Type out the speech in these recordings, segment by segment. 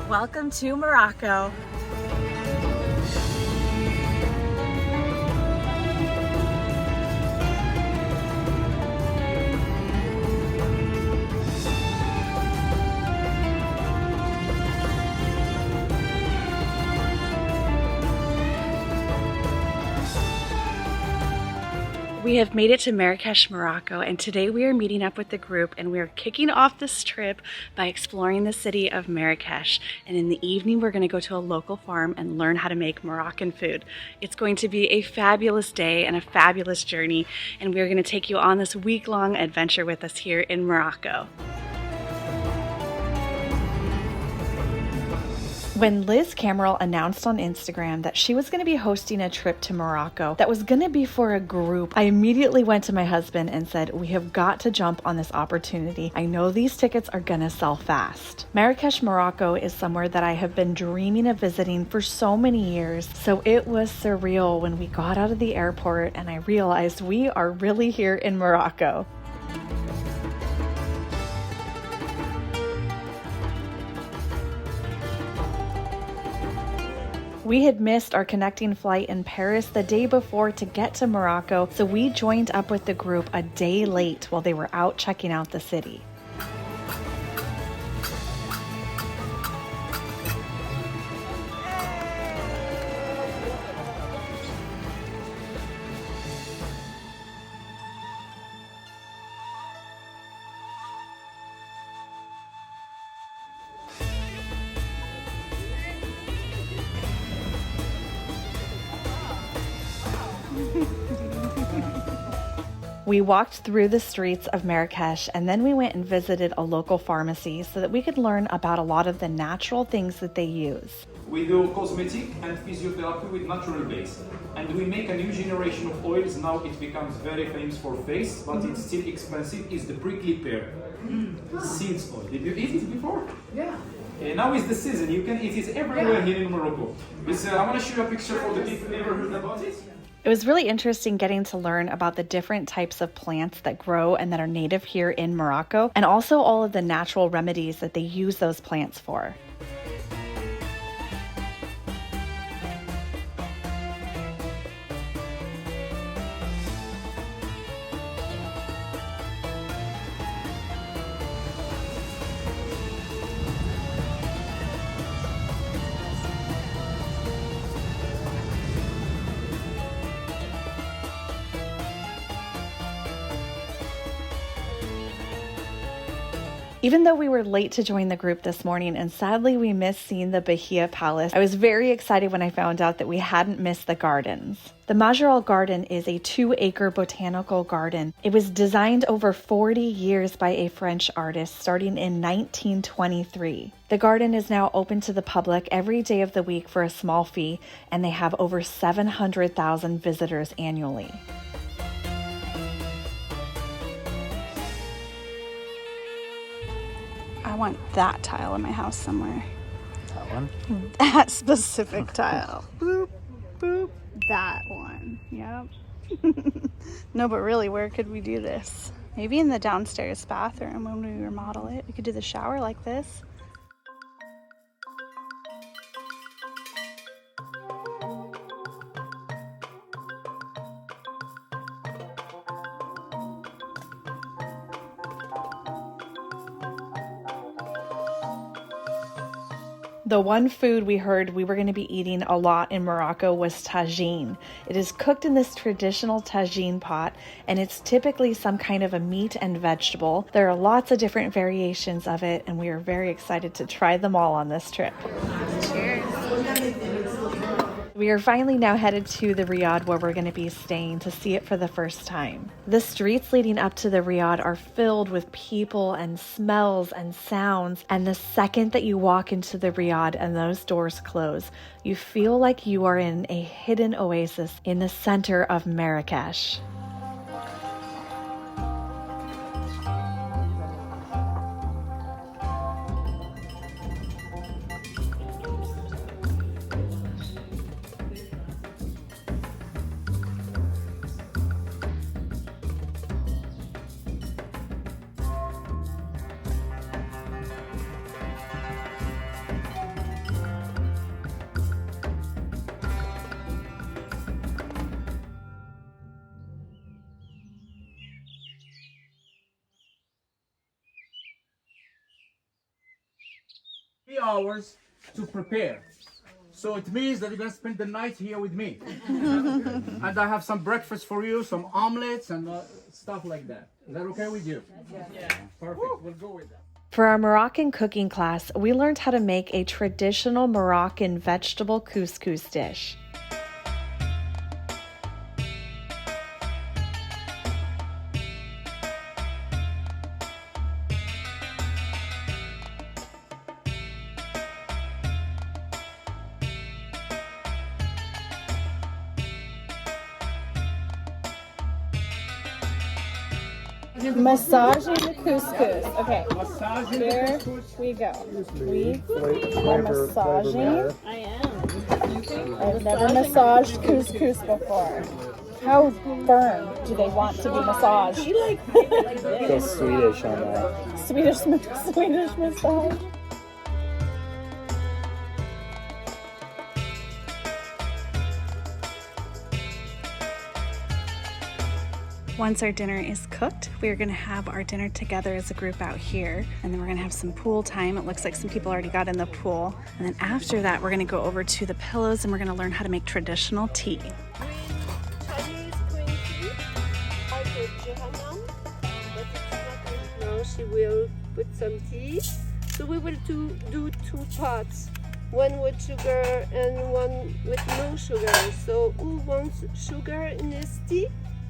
Welcome to Morocco. We have made it to Marrakech, Morocco, and today we are meeting up with the group and we are kicking off this trip by exploring the city of Marrakech. And in the evening, we're going to go to a local farm and learn how to make Moroccan food. It's going to be a fabulous day and a fabulous journey, and we are going to take you on this week-long adventure with us here in Morocco. When Liz Kamarul announced on Instagram that she was going to be hosting a trip to Morocco that was going to be for a group, I immediately went to my husband and said, we have got to jump on this opportunity. I know these tickets are going to sell fast. Marrakech, Morocco is somewhere that I have been dreaming of visiting for so many years, so it was surreal when we got out of the airport and I realized we are really here in Morocco. We had missed our connecting flight in Paris the day before to get to Morocco, so we joined up with the group a day late while they were out checking out the city. We walked through the streets of Marrakech and then we went and visited a local pharmacy so that we could learn about a lot of the natural things that they use. We do cosmetic and physiotherapy with natural base. And we make a new generation of oils. Now it becomes very famous for face, but it's still expensive. It's the prickly pear. Seeds oil. Did you eat it before? Yeah. Now is the season. You can eat it everywhere here in Morocco. I want to show you a picture for the people who never heard about it. It was really interesting getting to learn about the different types of plants that grow and that are native here in Morocco, and also all of the natural remedies that they use those plants for. Even though we were late to join the group this morning and sadly we missed seeing the Bahia Palace, I was very excited when I found out that we hadn't missed the gardens. The Majoral Garden is a 2-acre botanical garden. It was designed over 40 years by a French artist starting in 1923. The garden is now open to the public every day of the week for a small fee, and they have over 700,000 visitors annually. I want that tile in my house somewhere. That one? That specific tile. Boop, boop, that one. Yep. No, but really, where could we do this? Maybe in the downstairs bathroom when we remodel it. We could do the shower like this. The one food we heard we were going to be eating a lot in Morocco was tagine. It is cooked in this traditional tagine pot, and it's typically some kind of a meat and vegetable. There are lots of different variations of it, and we are very excited to try them all on this trip. Cheers. We are finally now headed to the riad where we're going to be staying to see it for the first time. The streets leading up to the riad are filled with people and smells and sounds, and the second that you walk into the riad and those doors close, you feel like you are in a hidden oasis in the center of Marrakech. 3 hours to prepare. So it means that you're gonna spend the night here with me. And I have some breakfast for you, some omelets and stuff like that. Is that okay with you? Yeah. Perfect. We'll go with that. For our Moroccan cooking class, we learned how to make a traditional Moroccan vegetable couscous dish. Massaging the couscous. Okay, here we go. We are massaging. I am. I've never massaged couscous before. How firm do they want to be massaged? Go Swedish on that. Swedish massage. Once our dinner is cooked, we're gonna have our dinner together as a group out here, and then we're gonna have some pool time. It looks like some people already got in the pool. And then after that, we're gonna go over to the pillows and we're gonna learn how to make traditional tea. Chinese green tea. I put Johanna, but it's not right now. She will put some tea. So we will do 2 pots. One with sugar and one with no sugar. So who wants sugar in his tea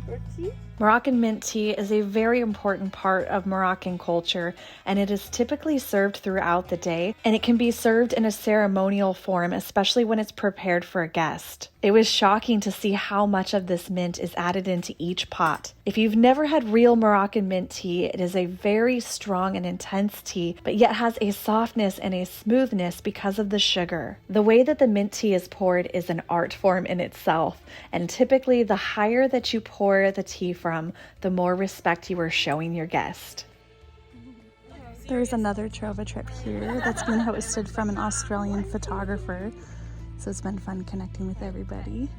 or tea? Moroccan mint tea is a very important part of Moroccan culture, and it is typically served throughout the day, and it can be served in a ceremonial form, especially when it's prepared for a guest. It was shocking to see how much of this mint is added into each pot. If you've never had real Moroccan mint tea, it is a very strong and intense tea, but yet has a softness and a smoothness because of the sugar. The way that the mint tea is poured is an art form in itself, and typically the higher that you pour the tea from, the more respect you are showing your guest. There's another Trova trip here that's being hosted from an Australian photographer. So it's been fun connecting with everybody.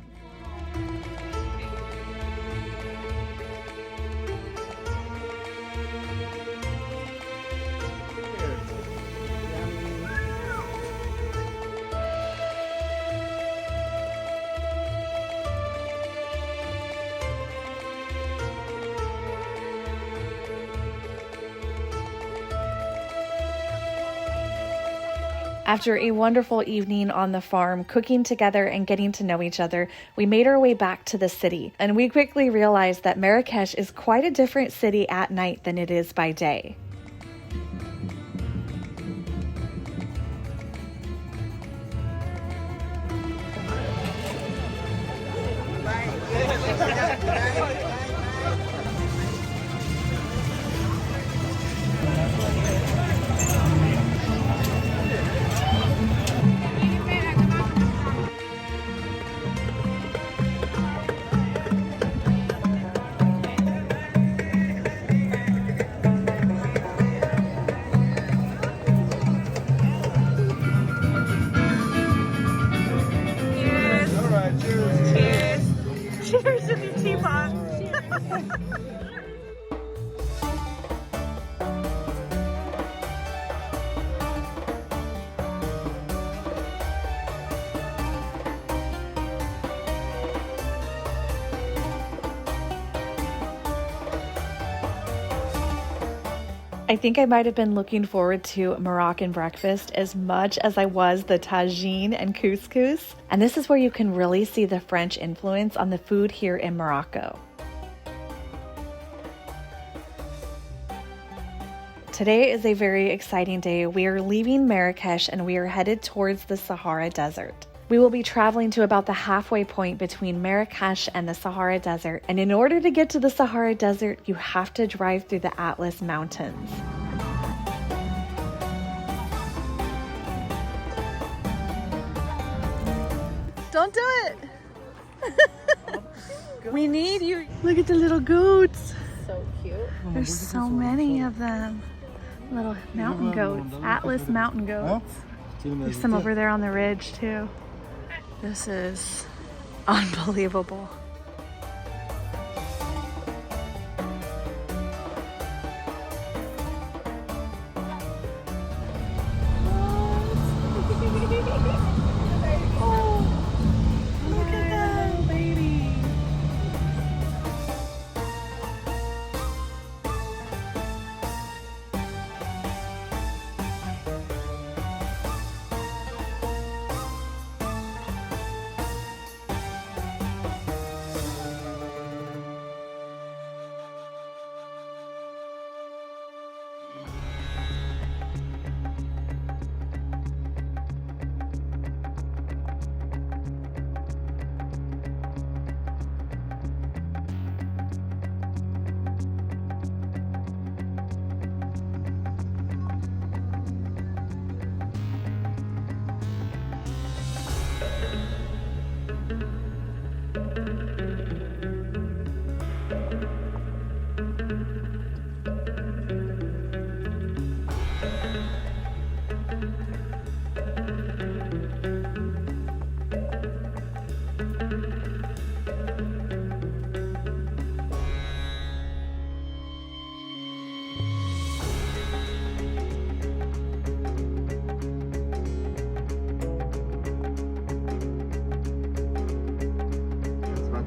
After a wonderful evening on the farm, cooking together and getting to know each other, we made our way back to the city, and we quickly realized that Marrakech is quite a different city at night than it is by day. Cheers to the teapot. I think I might have been looking forward to Moroccan breakfast as much as I was the tagine and couscous. And this is where you can really see the French influence on the food here in Morocco. Today is a very exciting day. We are leaving Marrakech and we are headed towards the Sahara Desert. We will be traveling to about the halfway point between Marrakech and the Sahara Desert, and in order to get to the Sahara Desert, you have to drive through the Atlas Mountains. Don't do it! We need you! Look at the little goats! So cute. There's so many of them. Little mountain goats, Atlas mountain goats. There's some over there on the ridge too. This is unbelievable.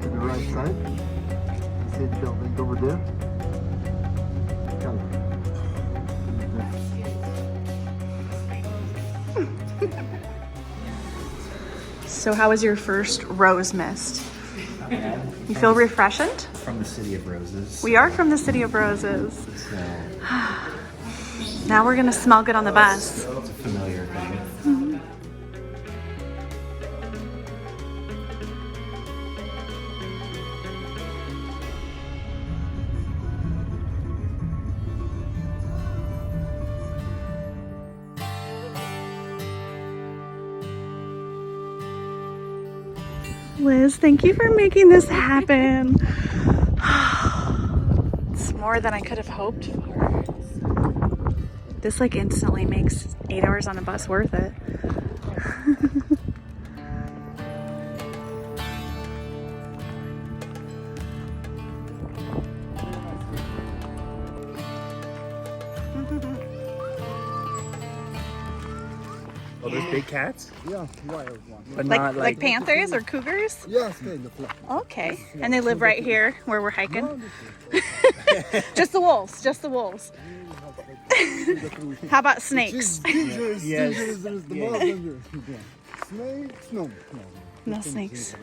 To the right side. See the building over there? Come. So how was your first rose mist? You feel refreshed? From the City of Roses. We are from the City of Roses. So Now we're gonna smell good on the bus. it's a familiar thing. Liz, thank you for making this happen. It's more than I could have hoped for. This like instantly makes 8 hours on a bus worth it. Oh, those big cats? Yeah, wild one. But not Like panthers or cougars? Yes, kind of. Okay. And they live right here where we're hiking? Just the wolves, just the wolves. How about snakes? Dangerous, Yes. dangerous, the more dangerous. Snakes? No. No snakes.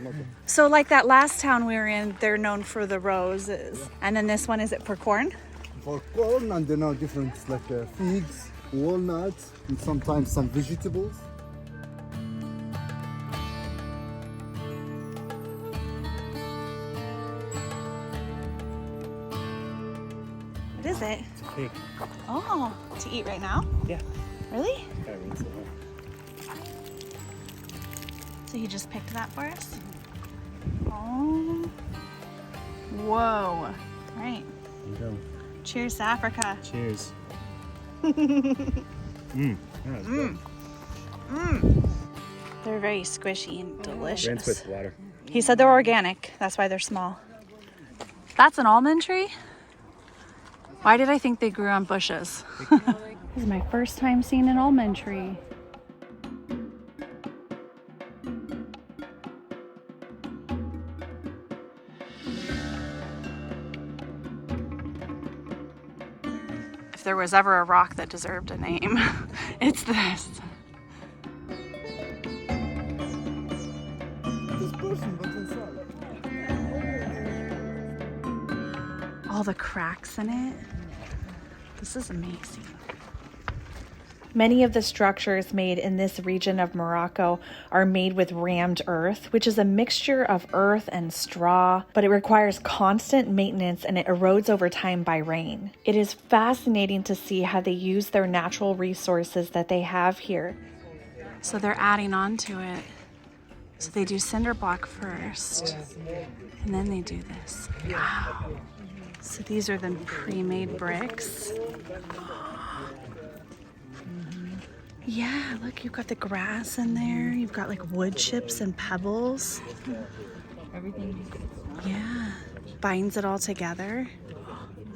So like that last town we were in, they're known for the roses. And then this one, is it for corn? For corn, and then now different like figs, walnuts, and sometimes some vegetables. What is it? It's a pig. Oh, to eat right now? Yeah. Really? Gotta rinse it out. So you just picked that for us? Oh. Whoa. Right. There you go. Cheers to Africa. Cheers. That was good. They're very squishy and Rinse delicious. with water. He said they're organic. That's why they're small. That's an almond tree? Why did I think they grew on bushes? This is my first time seeing an almond tree. If there was ever a rock that deserved a name, it's this. This person, but inside. All the cracks in it. This is amazing. Many of the structures made in this region of Morocco are made with rammed earth, which is a mixture of earth and straw, but it requires constant maintenance and it erodes over time by rain. It is fascinating to see how they use their natural resources that they have here. So they're adding on to it. So they do cinder block first, and then they do this. Wow. So these are the pre-made bricks. Yeah, look, you've got the grass in there. You've got like wood chips and pebbles. Everything. Yeah, binds it all together.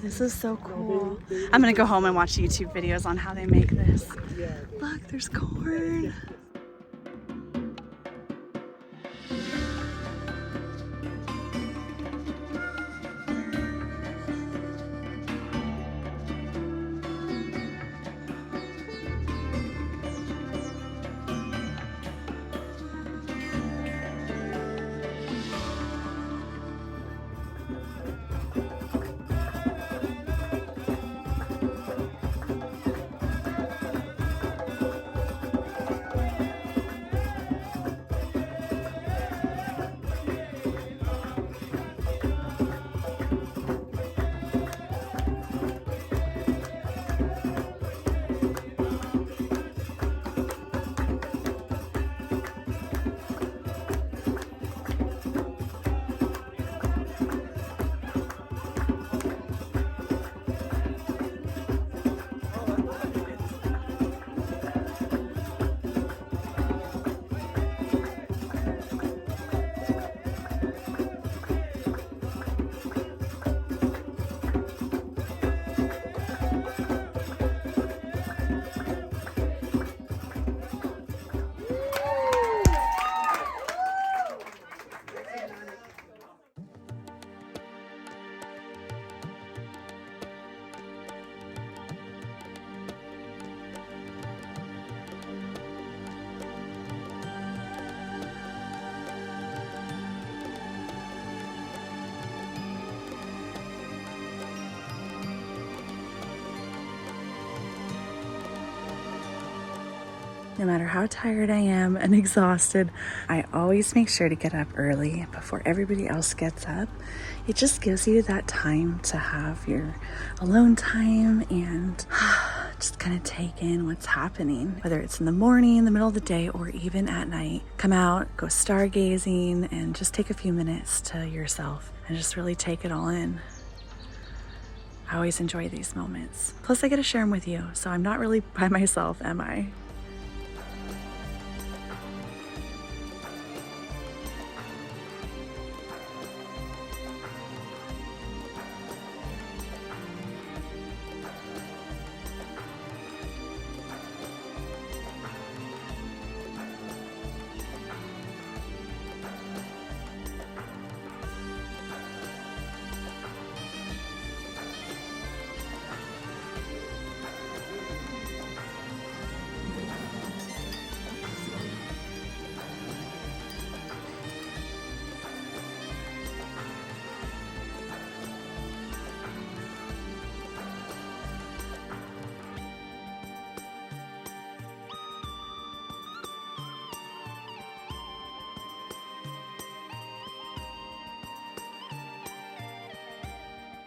This is so cool. I'm gonna go home and watch YouTube videos on how they make this. Look, there's corn. No matter how tired I am and exhausted, I always make sure to get up early before everybody else gets up. It just gives you that time to have your alone time and just kind of take in what's happening, whether it's in the morning, the middle of the day, or even at night. Come out, go stargazing, and just take a few minutes to yourself and just really take it all in. I always enjoy these moments. Plus, I get to share them with you, so I'm not really by myself, am I?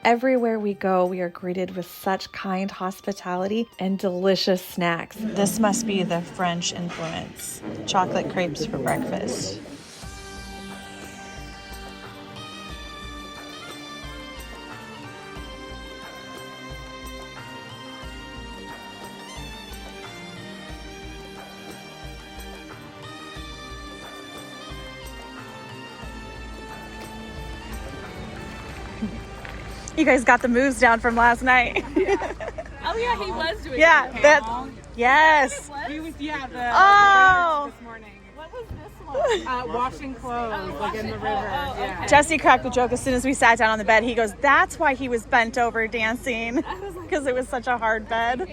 Everywhere we go, we are greeted with such kind hospitality and delicious snacks. This must be the French influence. Chocolate crepes for breakfast. You guys got the moves down from last night. Oh yeah, he was doing Yeah, it. that. Yes. He was, yeah, Oh. this morning. What was this one? Washing clothes, like in the river. Yeah. Jesse cracked the joke as soon as we sat down on the bed. He goes, "That's why he was bent over dancing, because it was such a hard bed."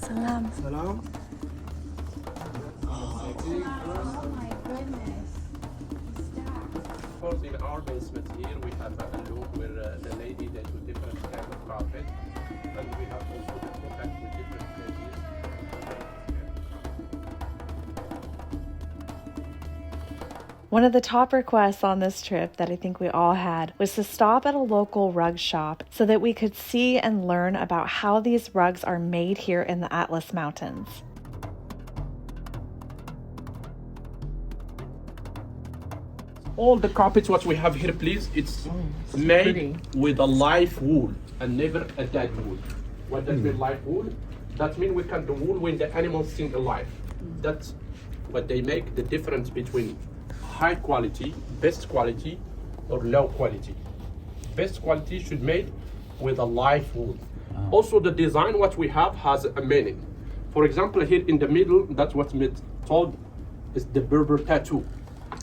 Salam. Salam. Of course, in our basement here, we have a room where the lady they do different kind of carpet, and we have also the contact with different ladies. One of the top requests on this trip that I think we all had was to stop at a local rug shop so that we could see and learn about how these rugs are made here in the Atlas Mountains. All the carpets what we have here, please, it's made with a live wool and never a dead wool. What does mean live wool? That means we cut the wool when the animals still alive. That's what they make the difference between high quality, best quality, or low quality. Best quality should made with a live wool. Also, the design what we have has a meaning. For example, here in the middle, that's what's told is the Berber tattoo.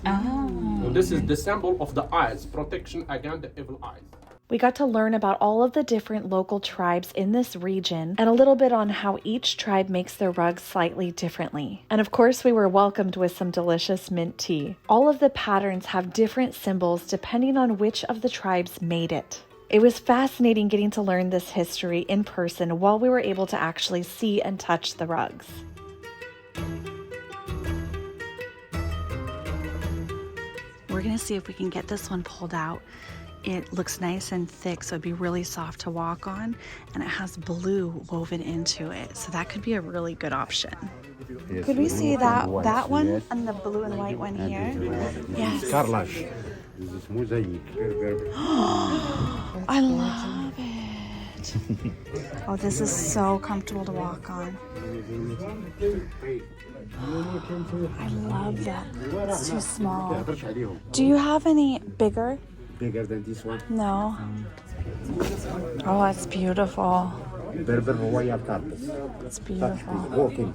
And this is the symbol of the eyes, protection against the evil eyes. We got to learn about all of the different local tribes in this region and a little bit on how each tribe makes their rugs slightly differently. And of course, we were welcomed with some delicious mint tea. All of the patterns have different symbols depending on which of the tribes made it. It was fascinating getting to learn this history in person while we were able to actually see and touch the rugs. We're gonna see if we can get this one pulled out. It looks nice and thick, so it'd be really soft to walk on, and it has blue woven into it, so that could be a really good option. Could we see that one and the blue and white one here? Yes. Carlash. This is mosaic. I love it. Oh, this is so comfortable to walk on. I love that. It's too small. Do you have any bigger? Bigger than this one. No. Oh, that's beautiful. Berber royal carpet. It's beautiful. Walking.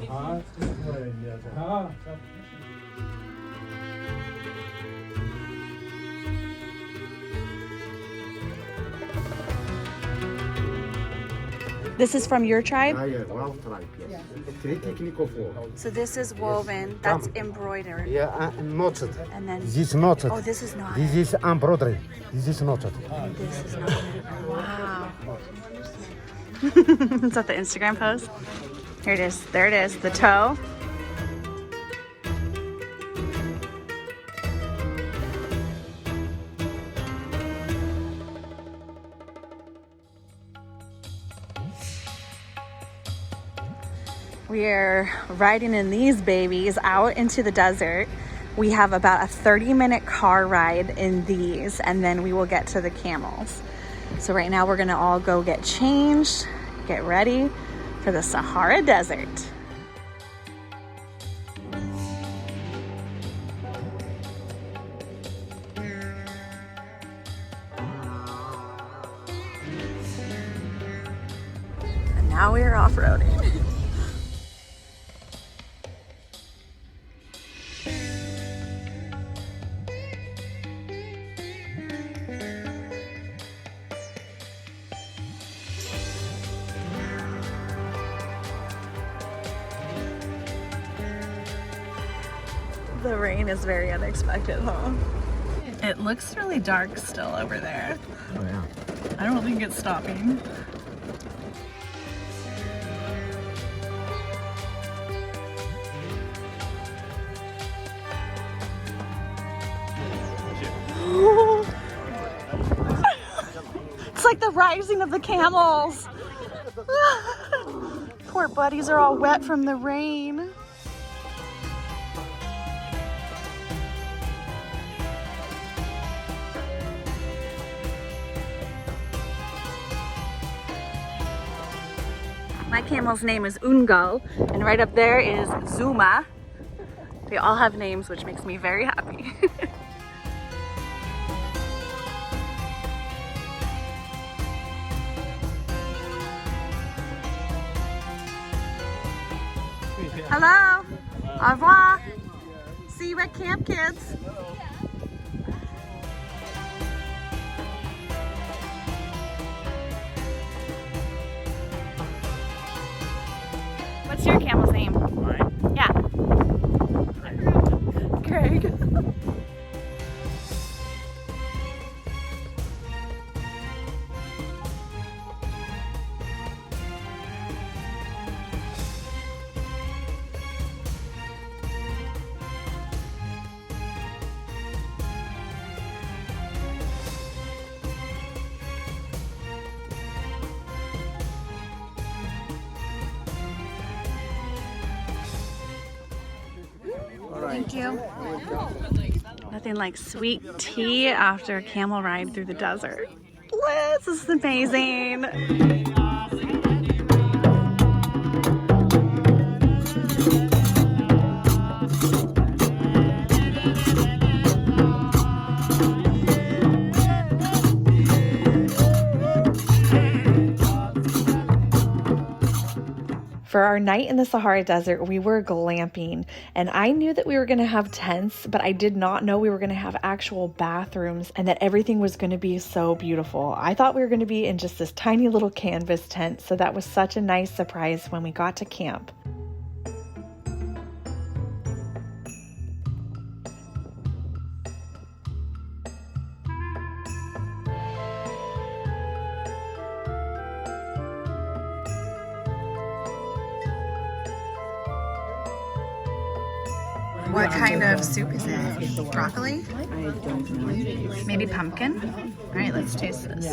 This is from your tribe? Yeah, well, tribe, yes. Three technical floor. So this is woven, that's embroidered. Yeah, knotted. And then, This is knotted. oh, this is not. This is embroidery. This is knotted. This is not. Wow. Is that the Instagram post? Here it is. There it is. The toe. We're riding in these babies out into the desert. We have about a 30-minute car ride in these, and then we will get to the camels. So right now we're gonna all go get changed, get ready for the Sahara Desert. And now we are off-roading. The rain is very unexpected, huh? It looks really dark still over there. Oh, yeah. I don't think it's stopping. It's like the rising of the camels. Poor buddies are all wet from the rain. My camel's name is Ungal, and right up there is Zuma. They all have names, which makes me very happy. Hello. Au revoir. See you at camp, kids. What's your camel's name? Mine? Yeah. Greg. Thank you. Nothing like sweet tea after a camel ride through the desert. Liz, this is amazing. For our night in the Sahara Desert, we were glamping, and I knew that we were going to have tents, but I did not know we were going to have actual bathrooms and that everything was going to be so beautiful. I thought we were going to be in just this tiny little canvas tent, so that was such a nice surprise when we got to camp. What kind of soup is it? Broccoli? I don't know. Maybe pumpkin? All right, let's taste this.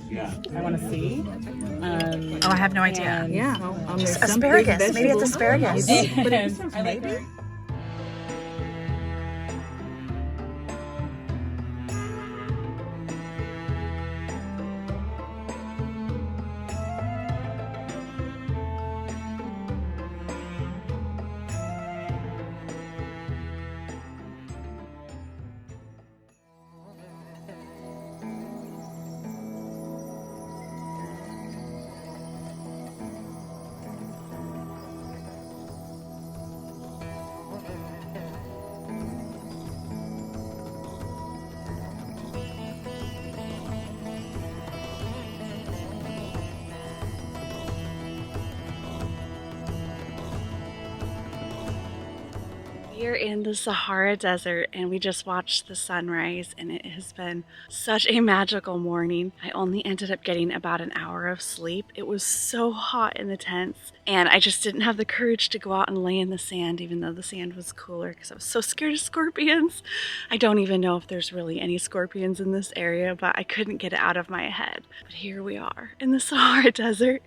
Yeah. I want to see. Oh, I have no idea. And, Yeah. there's some Asparagus. big Maybe it's vegetables. asparagus. Maybe. We are in the Sahara Desert and we just watched the sunrise, and it has been such a magical morning. I only ended up getting about an hour of sleep. It was so hot in the tents and I just didn't have the courage to go out and lay in the sand, even though the sand was cooler, because I was so scared of scorpions. I don't even know if there's really any scorpions in this area, but I couldn't get it out of my head. But here we are in the Sahara Desert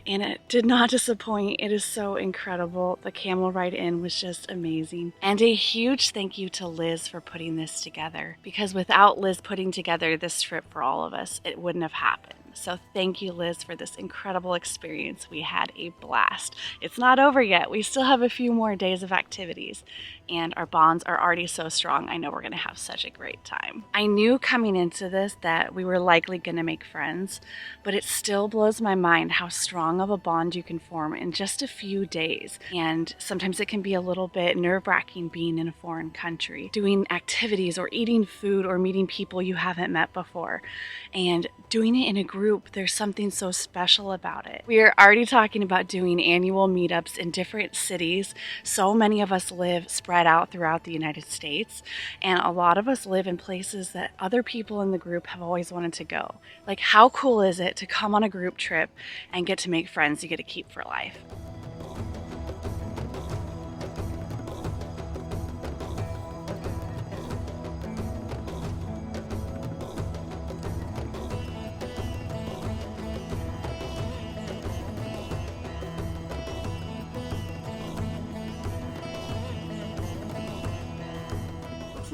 and it did not disappoint. It is so incredible. The camel ride in was just amazing. And a huge thank you to Liz for putting this together, because without Liz putting together this trip for all of us, it wouldn't have happened. So thank you, Liz, for this incredible experience. We had a blast. It's not over yet. We still have a few more days of activities, and our bonds are already so strong. I know we're gonna have such a great time. I knew coming into this that we were likely gonna make friends, but it still blows my mind how strong of a bond you can form in just a few days. And sometimes it can be a little bit nerve-wracking being in a foreign country, doing activities or eating food or meeting people you haven't met before. And doing it in a group, there's something so special about it. We are already talking about doing annual meetups in different cities. So many of us live spread out throughout the United States, and a lot of us live in places that other people in the group have always wanted to go. Like, how cool is it to come on a group trip and get to make friends you get to keep for life?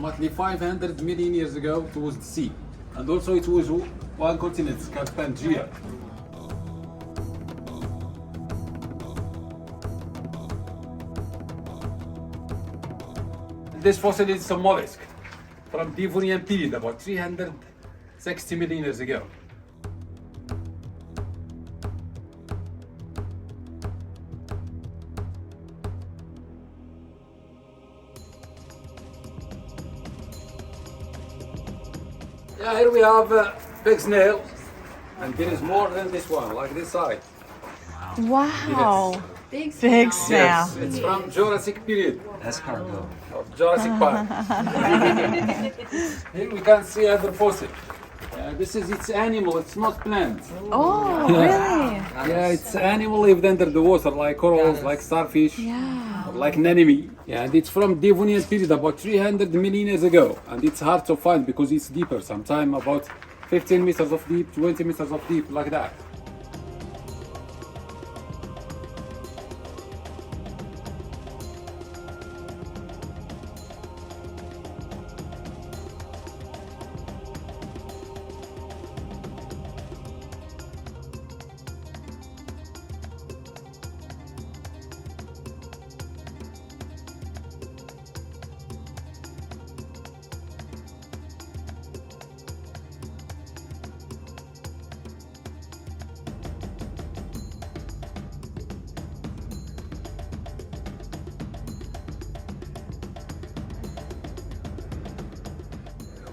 Approximately 500 million years ago, it was the sea. And also it was one continent, called Pangaea. This fossil is a mollusk from Devonian period, about 360 million years ago. Yeah, here we have a big snail, and there is more than this one, like this side. Wow. Yes. Big snail. Yes, it's from Jurassic period. Escargot. Of Jurassic Park. Here we can see other fossil. This is its animal, it's not plant. Oh, really? Yeah, it's animal lived under the water, like corals, like starfish, like anemone. Yeah, and it's from Devonian period, about 300 million years ago. And it's hard to find because it's deeper, sometimes about 15 meters of deep, 20 meters of deep, like that.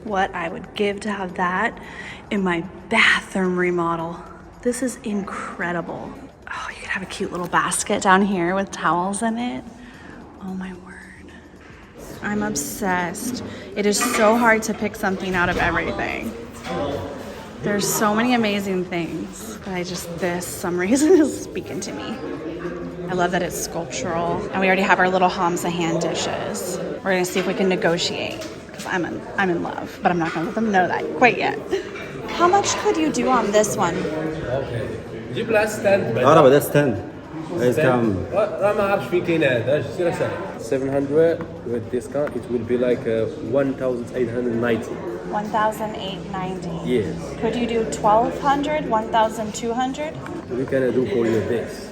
What I would give to have that in my bathroom remodel. This is incredible. Oh, you could have a cute little basket down here with towels in it. Oh my word. I'm obsessed. It is so hard to pick something out of everything. There's so many amazing things, but this, some reason, is speaking to me. I love that it's sculptural, and we already have our little Hamza hand dishes. We're gonna see if we can negotiate. I'm in love, but I'm not gonna let them know that quite yet. How much could you do on this one? اوكي جيب لها ستاند عربة ده ستاند عايز كام؟ ما اعرفش في كاين هذا اشتري سنه 700 with discount it will be like 1890 1,890. yes Could you do 1,200, 1,200, we can do for you this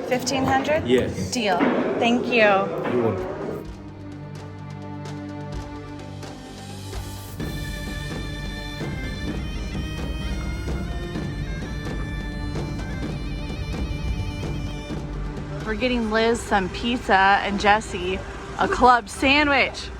1,500? Yes. Deal. Thank you. you want We're getting Liz some pizza and Jesse a club sandwich.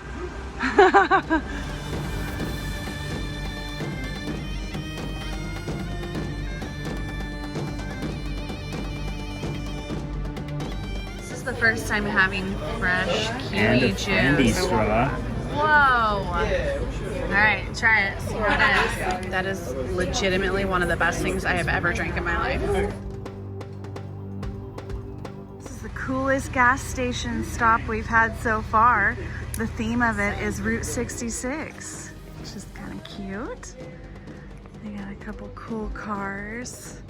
the first time having fresh kiwi And a juice. candy straw. Whoa! Alright, try it. See how it is. That is legitimately one of the best things I have ever drank in my life. This is the coolest gas station stop we've had so far. The theme of it is Route 66, which is kind of cute. They got a couple cool cars.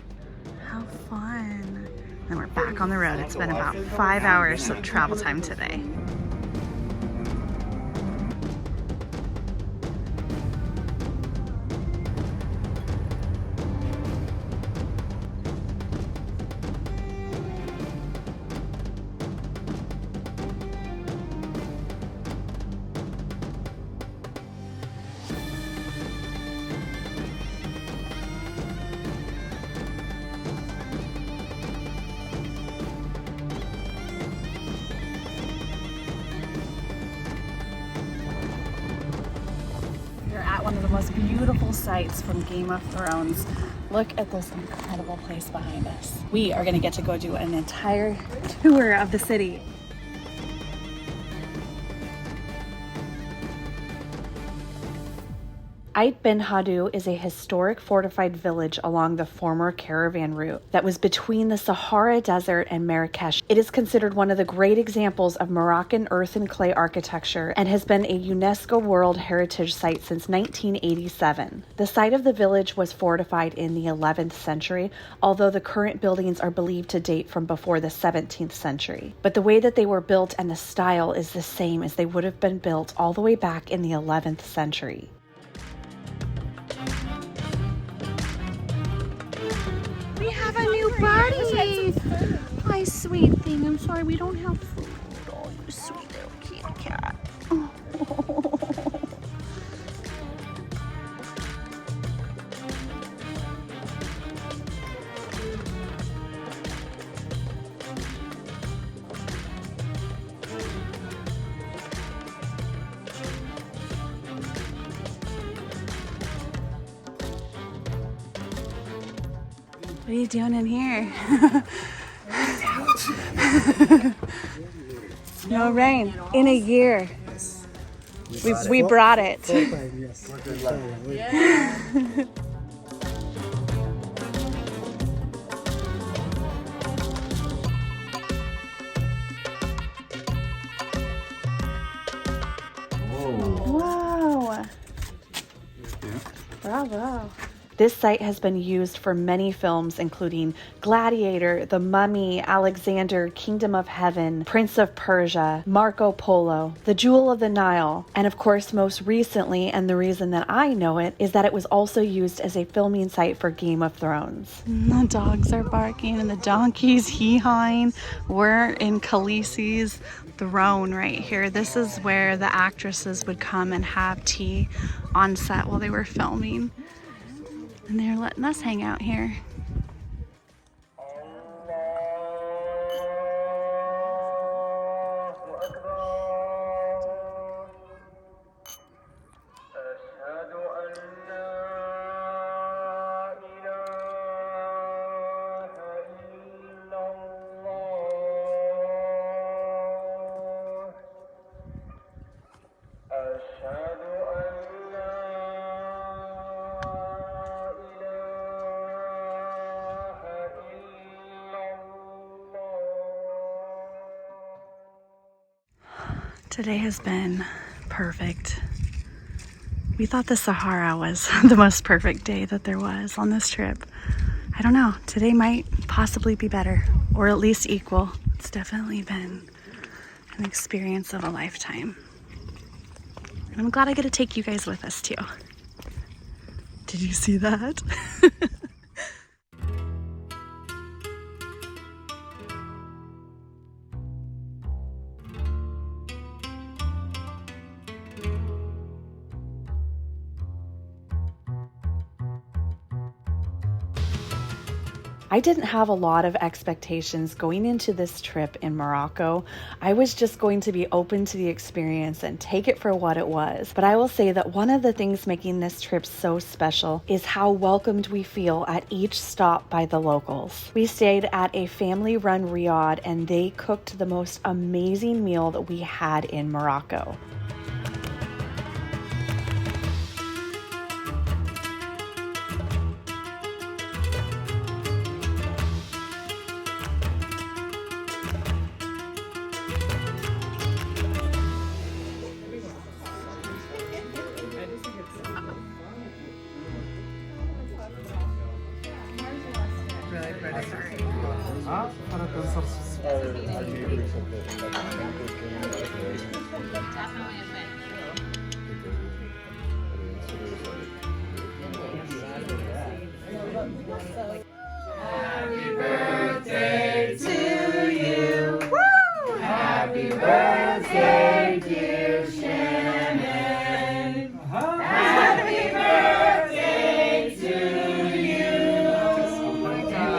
How fun. And we're back on the road. It's been about 5 hours of travel time today. One of the most beautiful sights from Game of Thrones. Look at this incredible place behind us. We are gonna get to go do an entire tour of the city. Ait Ben Haddou is a historic fortified village along the former caravan route that was between the Sahara Desert and Marrakech. It is considered one of the great examples of Moroccan earth and clay architecture and has been a UNESCO World Heritage Site since 1987. The site of the village was fortified in the 11th century, although the current buildings are believed to date from before the 17th century. But the way that they were built and the style is the same as they would have been built all the way back in the 11th century. We have a new buddy! Hi, sweet thing. I'm sorry we don't have food. Oh, you sweet little kitty cat. Oh. What are you doing in here? No rain in a year. We brought it. Whoa. Bravo. This site has been used for many films, including Gladiator, The Mummy, Alexander, Kingdom of Heaven, Prince of Persia, Marco Polo, The Jewel of the Nile, and of course, most recently, and the reason that I know it, is that it was also used as a filming site for Game of Thrones. The dogs are barking and the donkeys hee-hawing. We're in Khaleesi's throne right here. This is where the actresses would come and have tea on set while they were filming. And they're letting us hang out here. Today has been perfect. We thought the Sahara was the most perfect day that there was on this trip. I don't know, today might possibly be better, or at least equal. It's definitely been an experience of a lifetime. And I'm glad I get to take you guys with us too. Did you see that? I didn't have a lot of expectations going into this trip in Morocco. I was just going to be open to the experience and take it for what it was. But I will say that one of the things making this trip so special is how welcomed we feel at each stop by the locals. We stayed at a family-run riad and they cooked the most amazing meal that we had in Morocco. Happy birthday to you. Woo! Happy birthday, dear Shannon. Happy birthday to you. Oh my God.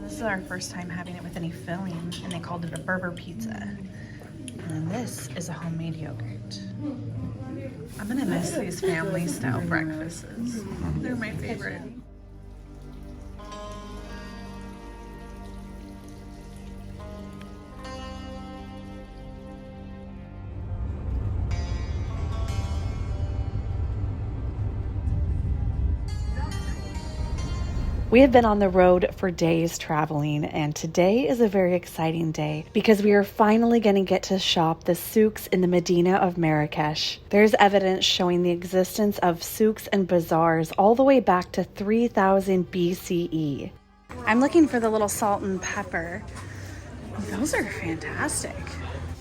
This is our first time having it with any filling, and they called it a Berber pizza. And then this is a homemade yogurt. I'm gonna miss these family style breakfasts. They're my favorite. We have been on the road for days traveling, and today is a very exciting day because we are finally going to get to shop the souks in the Medina of Marrakech. There's evidence showing the existence of souks and bazaars all the way back to 3000 BCE. I'm looking for the little salt and pepper. Those are fantastic.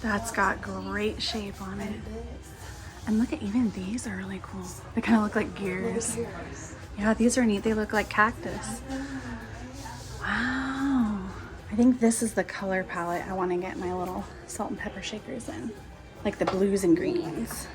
That's got great shape on it. And look at, even these are really cool. They kind of look like gears. Yeah, these are neat. They look like cactus. Wow. I think this is the color palette I want to get my little salt and pepper shakers in. Like the blues and greens.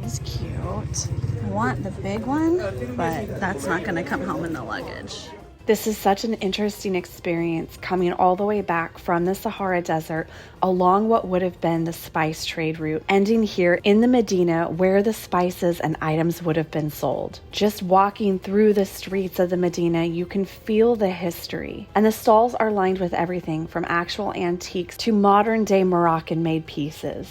He's cute. I want the big one, but that's not going to come home in the luggage. This is such an interesting experience coming all the way back from the Sahara Desert along what would have been the spice trade route, ending here in the Medina where the spices and items would have been sold. Just walking through the streets of the Medina, you can feel the history. And the stalls are lined with everything from actual antiques to modern day Moroccan made pieces.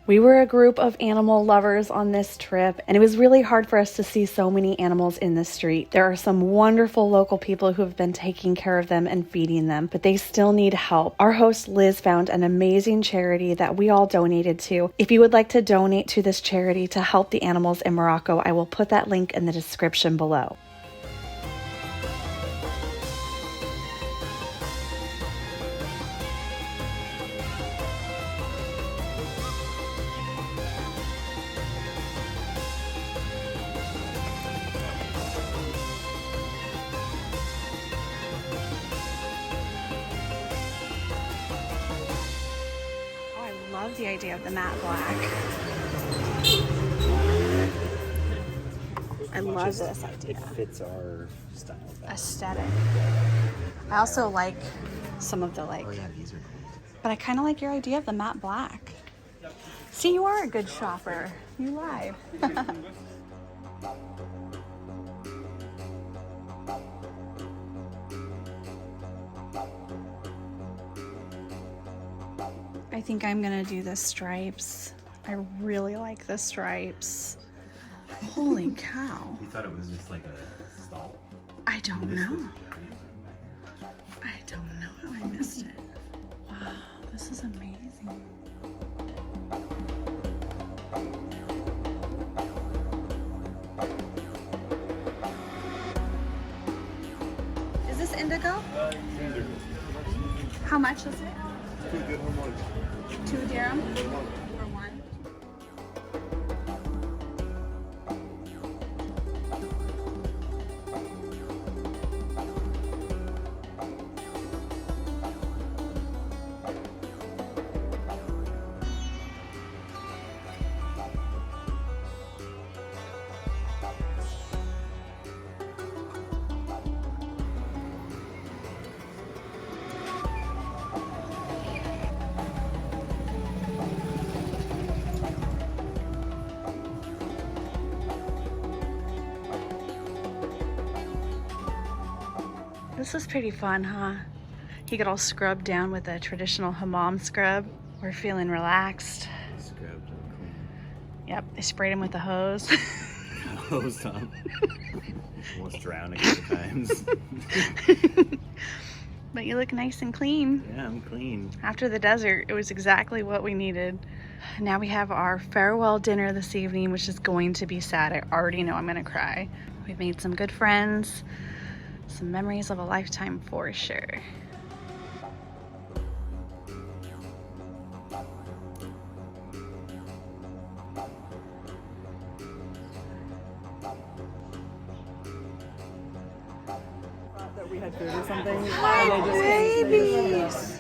We were a group of animal lovers on this trip, and it was really hard for us to see so many animals in the street. There are some wonderful local people who have been taking care of them and feeding them, but they still need help. Our host Liz found an amazing charity that we all donated to. If you would like to donate to this charity to help the animals in Morocco, I will put that link in the description below. I love the idea of the matte black. I love this idea. It fits our style. Aesthetic. I also like some of the Oh yeah, these are cool. but I kind of like your idea of the matte black. See, you are a good shopper. You lied. I think I'm gonna do the stripes. I really like the stripes. Holy cow. You thought it was just like a stall? I don't know. I don't know how I missed it. Wow, this is amazing. go? How much is it? 2 dirham for one. This was pretty fun, huh? He got all scrubbed down with a traditional hammam scrub. We're feeling relaxed. Scrubbed and clean. Yep, they sprayed him with a hose. Hose on. Almost drowning at times. But you look nice and clean. Yeah, I'm clean. After the desert, it was exactly what we needed. Now we have our farewell dinner this evening, which is going to be sad. I already know I'm gonna cry. We've made some good friends. Some memories of a lifetime for sure. That we had food or something. Hi, babies!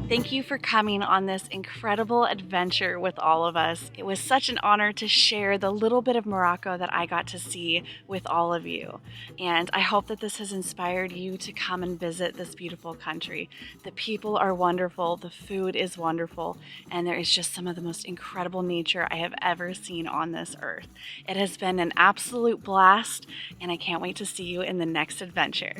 Thank you for coming on this incredible adventure with all of us. It was such an honor to share the little bit of Morocco that I got to see with all of you. And I hope that this has inspired you to come and visit this beautiful country. The people are wonderful, the food is wonderful, and there is just some of the most incredible nature I have ever seen on this earth. It has been an absolute blast, and I can't wait to see you in the next adventure.